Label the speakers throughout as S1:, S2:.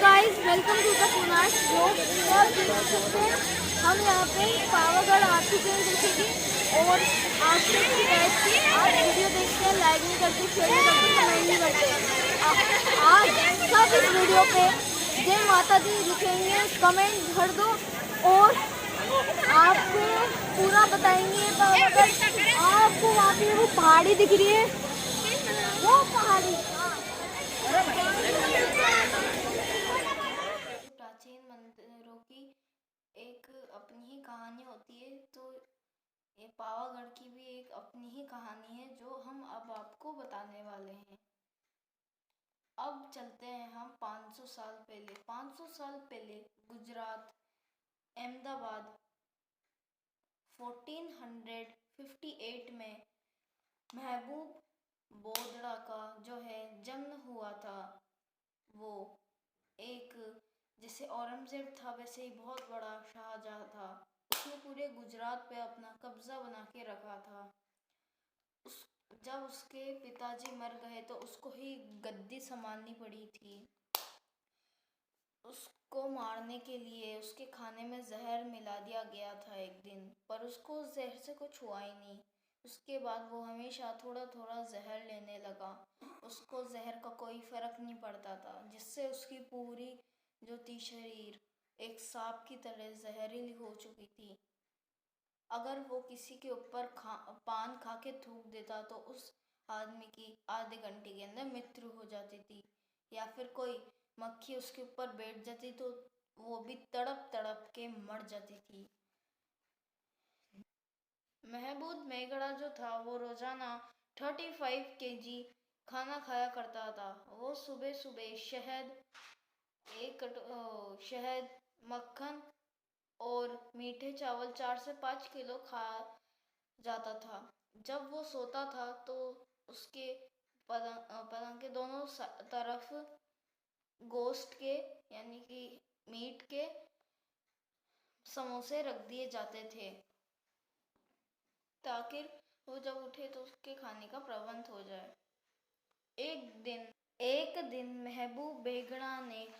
S1: Guys, welcome to the कुनाश blog. तो आप देख सकते हैं हम यहाँ पे पावागढ़ आ चुके हैं जैसे कि, और आज की मैच की आप वीडियो देखते हैं, लाइक नहीं करते, शेयर नहीं करते, कमेंट नहीं करते। आज सब इस वीडियो पे जय माता दी लिखेंगे, कमेंट भर दो और आपको पूरा बताएंगे पावागढ़। आपको वहाँ पे वो पहाड़ी दिख रही है, वो पहाड़ी
S2: प्राचीन मंदिरों की एक अपनी ही कहानी होती है, तो ये पावागढ़ की भी एक अपनी ही कहानी है जो हम अब आपको बताने वाले हैं। अब चलते हैं हम 500 साल पहले। 500 साल पहले गुजरात, अहमदाबाद 1458 में महबूब बोदड़ा का जो है जन्म हुआ था। वो एक, जैसे औरंगजेब था वैसे ही बहुत बड़ा शाहजहाँ था। उसने पूरे गुजरात पे अपना कब्जा बना के रखा था। जब उसके पिताजी मर गए तो उसको ही गद्दी संभालनी पड़ी थी। उसको मारने के लिए उसके खाने में जहर मिला दिया गया था एक दिन, पर उसको उस जहर से कुछ हुआ ही नहीं। उसके बाद वो हमेशा थोड़ा थोड़ा जहर लेने लगा। उसको जहर का कोई फर्क नहीं पड़ता था, जिससे उसकी पूरी जो थी शरीर एक सांप की तरह जहरीली हो चुकी थी। अगर वो किसी के ऊपर पान खा के थूक देता तो उस आदमी की आधे घंटे के अंदर मृत्यु हो जाती थी। या फिर कोई मक्खी उसके ऊपर बैठ जाती तो वो भी तड़प तड़प के मर जाती थी। महबूब मेगड़ा जो था वो रोजाना 35 kg खाना खाया करता था। वो सुबह सुबह शहद, मक्खन और मीठे चावल 4 से 5 किलो खा जाता था। जब वो सोता था तो उसके पलंग के दोनों तरफ गोश्त के, यानी कि मीट के समोसे रख दिए जाते थे, ताकि वो जब उठे तो उसके खाने का प्रबंध हो जाए। एक दिन महबूब बेगड़ा ने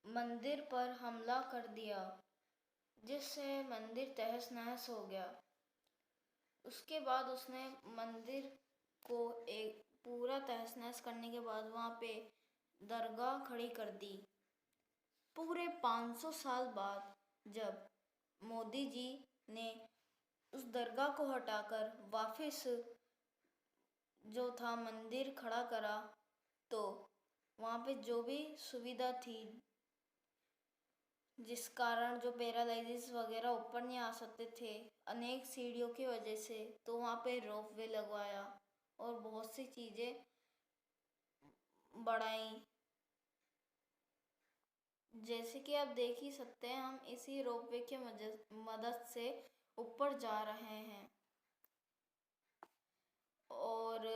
S2: मंदिर पर हमला कर दिया, जिससे मंदिर तहस नहस हो गया। उसके बाद उसने मंदिर को एक पूरा तहस नहस करने के बाद वहाँ पे दरगाह खड़ी कर दी। पूरे 500 साल बाद जब मोदी जी ने उस दरगाह को हटाकर वापस जो था मंदिर खड़ा करा, तो वहाँ पे जो भी सुविधा थी, जिस कारण जो पैरालाइजिस वगैरह ऊपर नहीं आ सकते थे अनेक सीढ़ियों की वजह से, तो वहाँ पे रोपवे लगवाया और बहुत सी चीज़ें बढ़ाई। जैसे कि आप देख ही सकते हैं, हम इसी रोपवे के मदद से ऊपर जा रहे हैं। और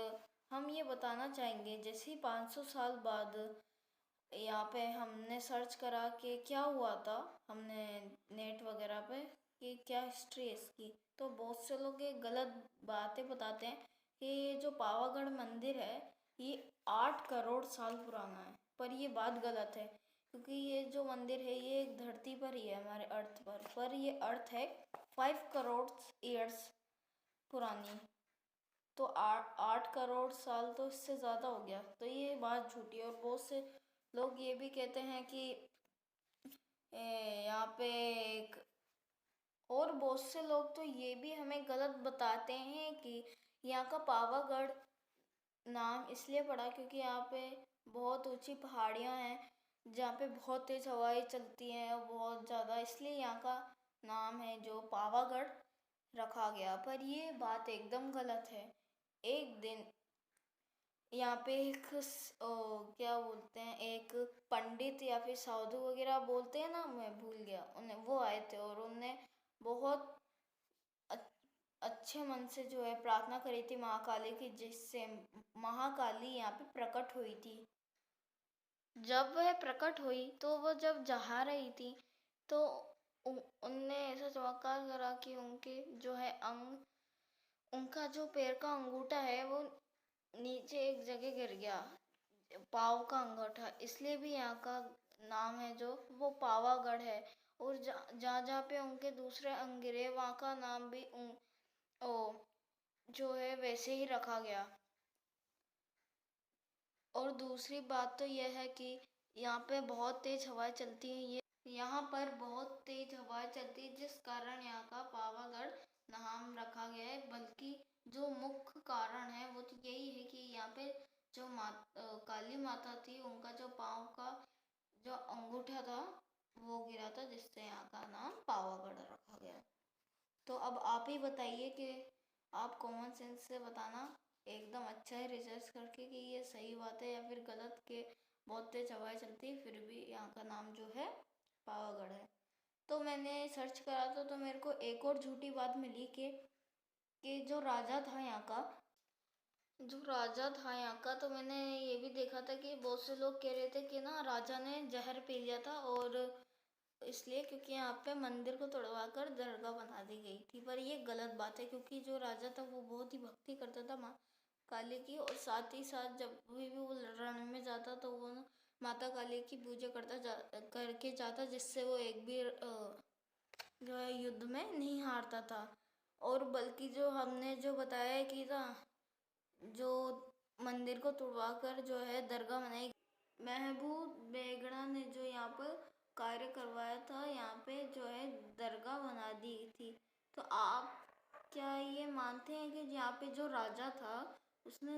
S2: हम ये बताना चाहेंगे, जैसे 500 साल बाद यहाँ पे हमने सर्च करा कि क्या हुआ था, हमने नेट वगैरह पे कि क्या हिस्ट्री है इसकी, तो बहुत से लोग ये गलत बातें बताते हैं कि ये जो पावागढ़ मंदिर है ये 8 करोड़ साल पुराना है। पर ये बात गलत है, क्योंकि ये जो मंदिर है ये एक धरती पर ही है, हमारे अर्थ पर ये अर्थ है 5 करोड़ ईयर्स पुरानी। तो 8 करोड़ साल तो इससे ज़्यादा हो गया, तो ये बात झूठी है। और बहुत से लोग ये भी कहते हैं कि यहाँ पे एक, और बहुत से लोग तो ये भी हमें गलत बताते हैं कि यहाँ का पावागढ़ नाम इसलिए पड़ा क्योंकि यहाँ पे बहुत ऊंची पहाड़ियाँ हैं जहाँ पे बहुत तेज हवाएं चलती हैं और बहुत ज़्यादा, इसलिए यहाँ का नाम है जो पावागढ़ रखा गया। पर ये बात एकदम गलत है। एक दिन यहाँ पे एक क्या बोलते हैं, एक पंडित या फिर साधु वगैरह बोलते हैं ना, मैं भूल गया उन्हें, वो आए थे और उनने बहुत अच्छे मन से जो है प्रार्थना करी थी महाकाली की, जिससे महाकाली यहाँ पे प्रकट हुई थी। जब वह प्रकट हुई तो वह जब जा रही थी तो उनने ऐसा चमत्कार करा कि उनके जो है उनका जो पैर का अंगूठा है वो नीचे एक जगह गिर गया, पाँव का अंगूठा। इसलिए भी यहाँ का नाम है जो वो पावागढ़ है। और जहाँ जहाँ पे उनके दूसरे अंगरे वहाँ का नाम भी जो है वैसे ही रखा गया। और दूसरी बात तो यह है कि यहाँ पे बहुत तेज हवाएं चलती हैं। यहाँ पर बहुत तेज हवाएं चलती है, जिस कारण यहाँ का पावागढ़ नाम रखा गया है। बल्कि जो मुख्य कारण है वो तो यही है कि यहाँ पे जो काली माता थी, उनका जो पाँव का जो अंगूठा था वो गिरा था, जिससे यहाँ का नाम पावागढ़ रखा गया। तो अब आप ही बताइए कि आप कॉमन सेंस से बताना एकदम अच्छा है रिसर्च करके कि ये सही बात है या फिर गलत, के बहुत तेज हवाएं चलती है फिर भी यहाँ का नाम जो है पावागढ़ है। तो मैंने सर्च करा तो मेरे को एक और झूठी बात मिली कि जो राजा था यहाँ का, तो मैंने ये भी देखा था कि बहुत से लोग कह रहे थे कि ना राजा ने जहर पी लिया था, और इसलिए क्योंकि यहाँ पे मंदिर को तोड़वा कर दरगाह बना दी गई थी। पर ये गलत बात है, क्योंकि जो राजा था वो बहुत ही भक्ति करता था माँ काली की, और साथ ही साथ जब भी वो रण में जाता तो वो माता काली की पूजा करके जाता, जिससे वो एक भी जो है युद्ध में नहीं हारता था। और बल्कि जो हमने जो बताया कि ना जो मंदिर को तोड़वा कर जो है दरगाह बनाई, महबूब बेगड़ा ने जो यहाँ पर कार्य करवाया था, यहाँ पे जो है दरगाह बना दी थी। तो आप क्या ये मानते हैं कि यहाँ पे जो राजा था उसने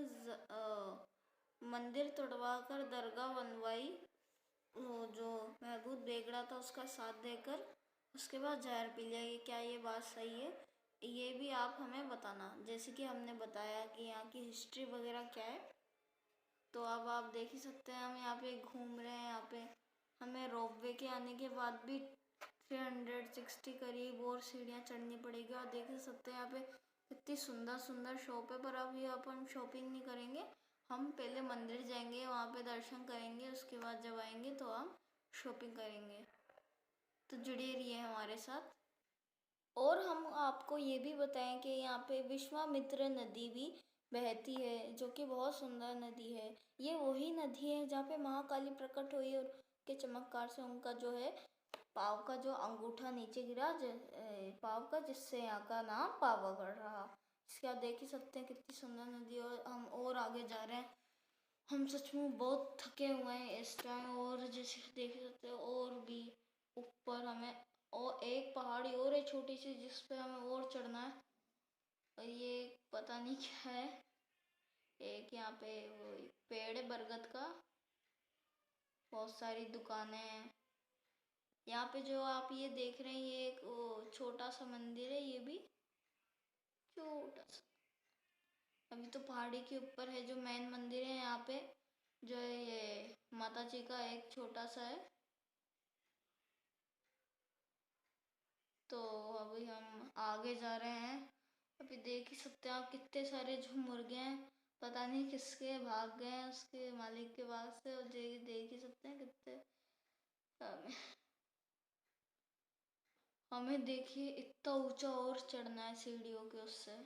S2: मंदिर तोड़वा कर दरगाह बनवाई, वो जो महबूब बेगड़ा था उसका साथ देकर, उसके बाद जहर पी लिया? ये क्या ये बात सही है? ये भी आप हमें बताना। जैसे कि हमने बताया कि यहाँ की हिस्ट्री वगैरह क्या है, तो अब आप देख ही सकते हैं हम यहाँ पे घूम रहे हैं। यहाँ पे हमें रोपवे के आने के बाद भी 360 करीब और सीढ़ियाँ चढ़नी पड़ेगी। और देख ही सकते हैं यहाँ पे कितनी सुंदर सुंदर शॉप है। पर अब ये अपन शॉपिंग नहीं करेंगे, हम पहले मंदिर जाएंगे, वहाँ पे दर्शन करेंगे, उसके बाद जब आएंगे तो हम शॉपिंग करेंगे। तो जुड़े रहिए हमारे साथ। और हम आपको ये भी बताएं कि यहाँ पे विश्वामित्र नदी भी बहती है, जो कि बहुत सुंदर नदी है। ये वही नदी है जहाँ पे महाकाली प्रकट हुई और के चमत्कार से उनका जो है पाँव का जो अंगूठा नीचे गिरा पाँव का, जिससे यहाँ का नाम पावागढ़ रहा। इसके आप देख ही सकते हैं कितनी सुंदर नदी। और हम और आगे जा रहे हैं, हम सच में बहुत थके हुए हैं इस टाइम। और जैसे देख सकते हैं और भी ऊपर हमें और एक पहाड़ी और है छोटी सी, जिस पे हमें और चढ़ना है। और ये पता नहीं क्या है, एक यहाँ पे वो पेड़ है बरगद का, बहुत सारी दुकानें हैं यहाँ पे। जो आप ये देख रहे हैं ये एक छोटा सा मंदिर है, ये भी छोटा सा। अभी तो पहाड़ी के ऊपर है। जो मेन मंदिर है यहाँ पे जो है ये माता जी का एक छोटा सा है। तो अभी हम आगे जा रहे हैं। अभी देख ही सकते हैं आप कितने सारे जो मुर्गे हैं, पता नहीं किसके भाग गए हैं उसके मालिक के पास से। और देख ही सकते हैं कितने हमें देखिए इतना ऊंचा और चढ़ना है सीढ़ियों के उससे।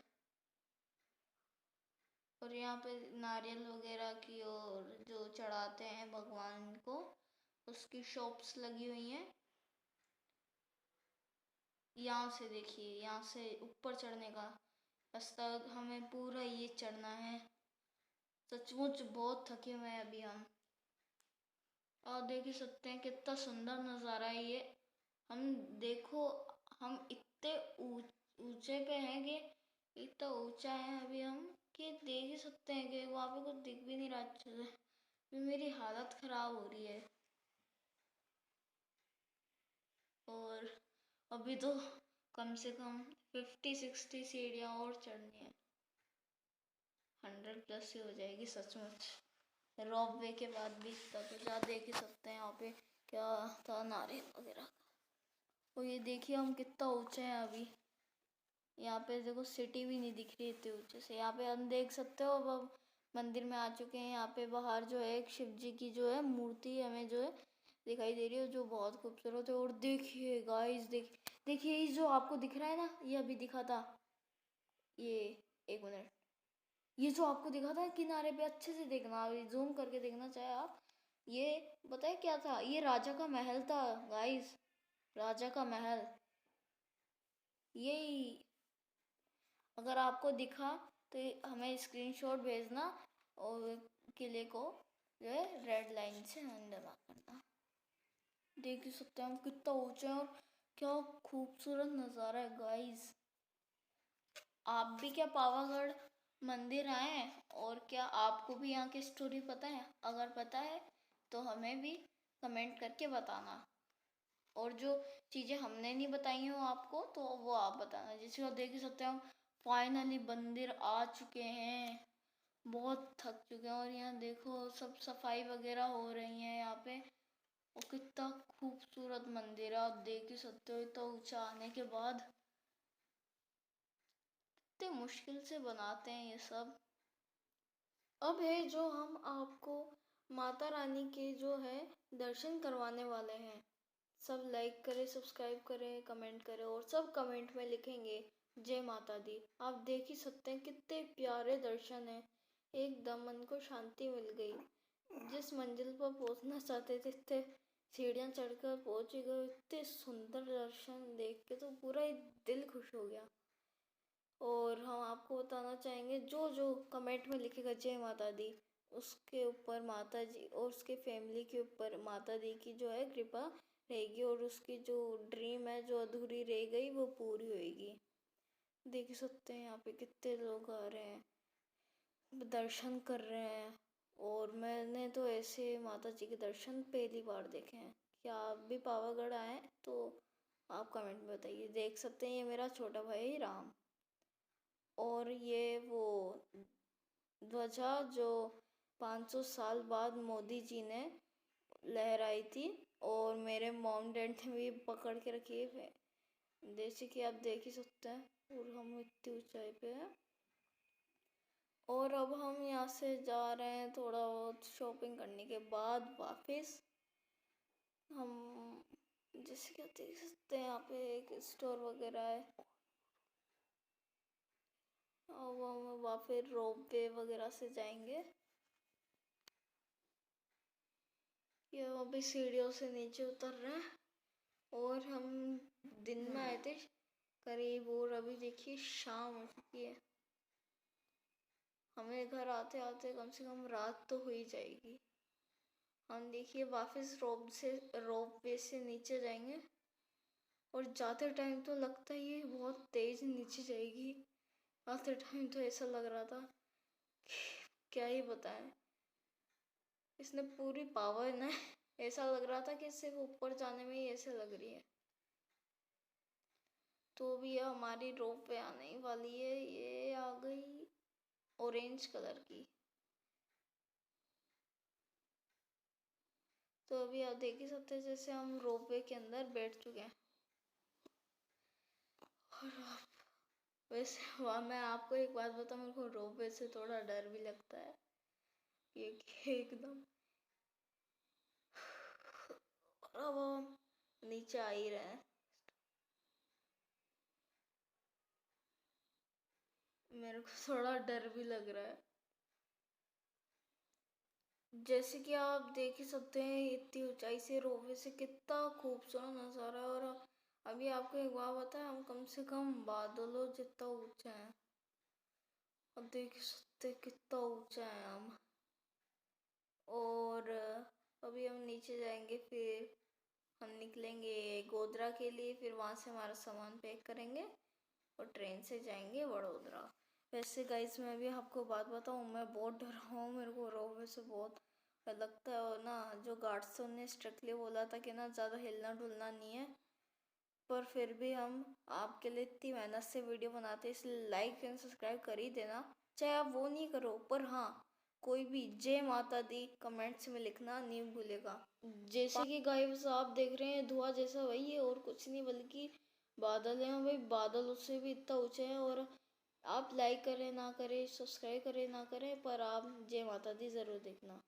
S2: और यहाँ पे नारियल वगैरह की और जो चढ़ाते हैं भगवान को, उसकी शॉप्स लगी हुई हैं। यहाँ से देखिए, यहाँ से ऊपर चढ़ने का रास्ता, हमें पूरा ये चढ़ना है। सचमुच बहुत थके हुए हैं अभी हम। और देख ही सकते हैं कितना सुंदर नज़ारा है ये। हम देखो, हम इतने ऊंचे पे हैं कि इतना ऊंचा है अभी हम कि देख ही सकते हैं कि वहाँ पे कुछ दिख भी नहीं रहा अच्छे से। मेरी हालत ख़राब हो रही है। और अभी तो कम से कम 50-60 सीढ़ियाँ और चढ़नी है। 100 प्लस ही हो जाएगी सचमुच। रोप वे के बाद भी इतना कुछ आप देख ही सकते हैं। यहाँ पे क्या था, नारियल वगैरह। और ये देखिए हम कितना ऊंचे हैं अभी। यहाँ पे देखो सिटी भी नहीं दिख रही इतने ऊंचे से। यहाँ पे हम देख सकते हो अब मंदिर में आ चुके हैं। यहाँ पे बाहर जो है एक शिव जी की जो है मूर्ति हमें जो है दिखाई दे रही है, जो बहुत खूबसूरत है। और देखिए गाइस, देखिए ये जो आपको दिख रहा है ना, ये अभी दिखा था, ये 1 मिनट, ये जो आपको दिखा था किनारे पे, अच्छे से देखना, अभी जूम करके देखना चाहे आप। ये बताए क्या था, ये राजा का महल था गाइस, राजा का महल। यही अगर आपको दिखा तो हमें स्क्रीनशॉट भेजना और किले को जो है रेड लाइन से अंडरलाइन करना। देख ही सकते हैं हम कितना ऊंचा है और क्या खूबसूरत नज़ारा है गाइस। आप भी क्या पावागढ़ मंदिर आए हैं, और क्या आपको भी यहाँ की स्टोरी पता है? अगर पता है तो हमें भी कमेंट करके बताना, और जो चीज़ें हमने नहीं बताई हो आपको तो वो आप बताना। जिसको देख ही सकते हैं हम फाइनली मंदिर आ चुके हैं, बहुत थक चुके हैं। और यहाँ देखो सब सफाई वगैरह हो रही है यहाँ पे, और कितना खूबसूरत मंदिर है, आप देख ही सकते हो। इतना ऊंचा आने के बाद इतने मुश्किल से बनाते हैं ये सब। अब है जो हम आपको माता रानी के जो है दर्शन करवाने वाले हैं। सब लाइक करें, सब्सक्राइब करें, कमेंट करें, और सब कमेंट में लिखेंगे जय माता दी। आप देख ही सकते हैं कितने प्यारे दर्शन हैं, एकदम मन को शांति मिल गई। जिस मंजिल पर पहुंचना चाहते थे इतने सीढ़ियाँ चढ़कर पहुंच गए। इतने सुंदर दर्शन देख के तो पूरा ही दिल खुश हो गया। और हम आपको बताना चाहेंगे जो जो कमेंट में लिखेगा जय माता दी, उसके ऊपर माता जी और उसके फैमिली के ऊपर माता दी की जो है कृपा रहेगी, और उसकी जो ड्रीम है जो अधूरी रह गई वो पूरी होएगी। देख सकते हैं यहाँ पे कितने लोग आ रहे हैं, दर्शन कर रहे हैं। और मैंने तो ऐसे माता जी के दर्शन पहली बार देखे हैं। क्या आप भी पावागढ़ आए तो आप कमेंट में बताइए। देख सकते हैं ये मेरा छोटा भाई राम, और ये वो ध्वजा जो 500 साल बाद मोदी जी ने लहराई थी, और मेरे मॉम डैड ने भी पकड़ के रखी है, जैसे कि आप देख ही सकते हैं। और हम इतनी ऊंचाई पे हैं, और अब हम यहाँ से जा रहे हैं थोड़ा बहुत शॉपिंग करने के बाद वापस। हम जैसे कि आप देख सकते हैं यहाँ पे एक स्टोर वगैरह है, और वो हम वापस रोप वे वगैरह से जाएंगे। ये अभी सीढ़ियों से नीचे उतर रहे हैं, और हम दिन में आए थे करीब, और अभी देखिए शाम हो चुकी है। हमें घर आते आते कम से कम रात तो हो ही जाएगी। हम देखिए वापस रोप वे से नीचे जाएंगे, और जाते टाइम तो लगता ही है बहुत तेज नीचे जाएगी। आते टाइम तो ऐसा लग रहा था क्या ही बताएं, इसने पूरी पावर ना ऐसा लग रहा था कि सिर्फ ऊपर जाने में ही ऐसे लग रही है। तो भी ये हमारी रोप पे आने ही वाली है, ये आ गई ऑरेंज कलर की। तो अभी आप देख ही सकते हैं जैसे हम रोप वे के अंदर बैठ चुके हैं। और वैसे वहाँ मैं आपको एक बात बताऊँ, मेरे को रोप वे से थोड़ा डर भी लगता है, ये एकदम। और अब हम नीचे आ ही रहे हैं, मेरे को थोड़ा डर भी लग रहा है। जैसे कि आप देख ही सकते हैं इतनी ऊंचाई से रोपवे से कितना खूबसूरत नज़ारा है। और अभी आपको एक बात बताएं, हम कम से कम बादलों जितना ऊंचा है। अब देख सकते हैं कितना ऊंचा है हम। और अभी हम नीचे जाएंगे, फिर हम निकलेंगे गोधरा के लिए, फिर वहाँ से हमारा सामान पैक करेंगे और ट्रेन से जाएंगे वडोदरा। वैसे गाइस मैं भी आपको बात बताऊँ, मैं बहुत डर रहा हूँ, मेरे को रोपवे से बहुत डर लगता है। और ना जो गार्ड्स थे उन्होंने स्ट्रिक्टली बोला था कि ना ज़्यादा हिलना डुलना नहीं है, पर फिर भी हम आपके लिए इतनी मेहनत से वीडियो बनाते हैं, इसलिए लाइक एंड सब्सक्राइब कर ही देना। चाहे आप वो नहीं करो, पर हाँ कोई भी जय माता दी कमेंट्स में लिखना नहीं भूलेगा। जैसे कि गाइस आप देख रहे हैं धुआं जैसा वही है, और कुछ नहीं बल्कि बादल है भाई। बादल उससे भी इतना ऊंचा है। और आप लाइक करें ना करें, सब्सक्राइब करें ना करें, पर आप जय माता दी ज़रूर देखना।